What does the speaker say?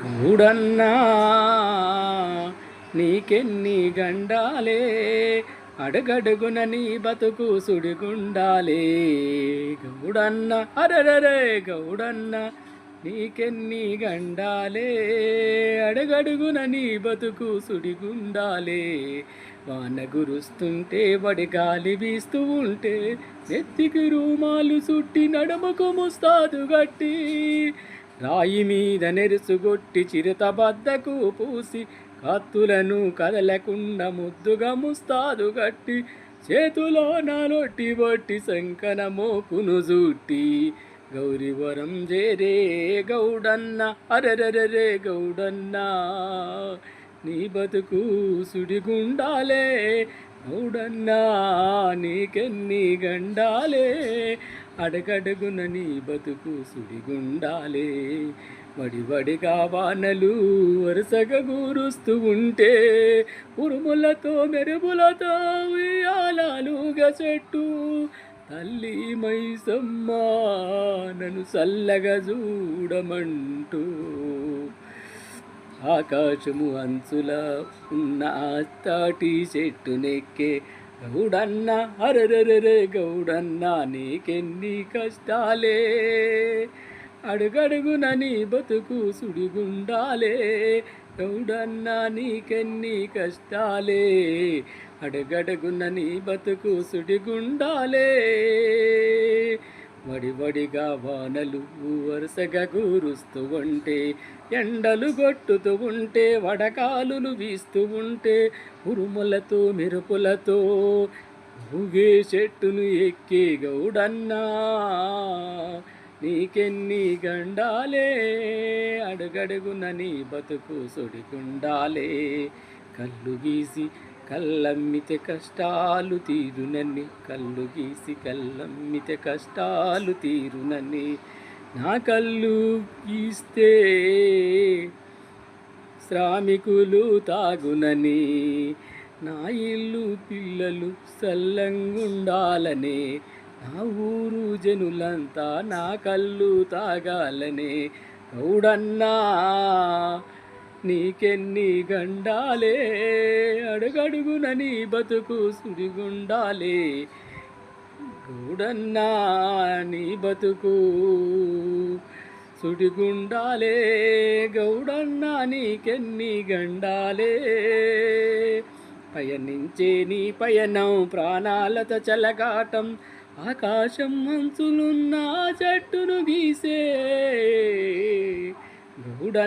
గౌడన్నా నీకెన్ని గండాలే, అడుగడుగున నీ బతుకు సుడిగుండాలే. గౌడన్న అరరరే గౌడన్న నీకెన్ని గండాలే, అడుగడుగున నీ బతుకు సుడిగుండాలే. వాన గురుస్తుంటే వడిగాలి వీస్తూ ఉంటే, నెత్తికి రూమాలు చుట్టి నడుముకు ముస్తాదు గట్టి, రాయి మీద నెరుసుగొట్టి చిరుత బద్దకు పూసి, కత్తులను కదలకుండా ముద్దుగా ముస్తాదు గట్టి, చేతిలో నాలొట్టి బొట్టి శంకన మోకును జుట్టి, గౌరివరం జేరే గౌడన్న అరరరే గౌడన్న నీ బతుకు సుడిగుండాలే. గౌడన్నా నీకెన్ని గండాలే, అడగడుగున నీ బతుకు సుడిగుండాలే. వడివడిగా వానలు వరుసగా గురుస్తూ ఉంటే, ఉరుములతో మెరుపులతో ఉయ్యాలలుగా చెట్టు, తల్లి మైసమ్మ నన్ను చల్లగా చూడమంటూ, ఆకాశము అంచుల ఉన్న తాటి చెట్టు నెక్కే గౌడన్న అరరరే గౌడన్న నీకెన్ని కష్టాలే, అడుగడుగున నీ బతుకు సుడిగుండాలే. గౌడన్న నీకెన్ని కష్టాలే, అడుగడుగున నీ బతుకు సుడిగుండాలే. వడివడిగా వానలు వరుసగా కురుస్తూ ఉంటే, ఎండలు కొట్టుతూ ఉంటే, వడకాలులు వీస్తూ ఉంటే, ఉరుములతో మెరుపులతో ఊగే చెట్టును ఎక్కే గౌడన్నా నీకెన్ని గండాలే, అడుగడుగున నీ బతుకు సుడిగుండాలే. కళ్ళు గీసి కళ్ళమ్మితే కష్టాలు తీరునని, కళ్ళు గీసి కళ్ళమ్మితే కష్టాలు తీరునని, నా కళ్ళు గీస్తే శ్రామికులు తాగునని, నా ఇల్లు పిల్లలు సల్లంగుండాలనే, నా ఊరు జనులంతా నా కళ్ళు తాగాలనే. గౌడన్నా నీకెన్ని గండాలే, అడుగడుగున నీ బతుకు సుడిగుండాలే. గౌడన్నా నీ బతుకు సుడిగుండాలే. గౌడన్నా నీకెన్ని గండాలే, పయనించే నీ పయనం ప్రాణాలతో చెలగాటం, ఆకాశం మంచులున్న చెట్టును గీసే గౌడన్న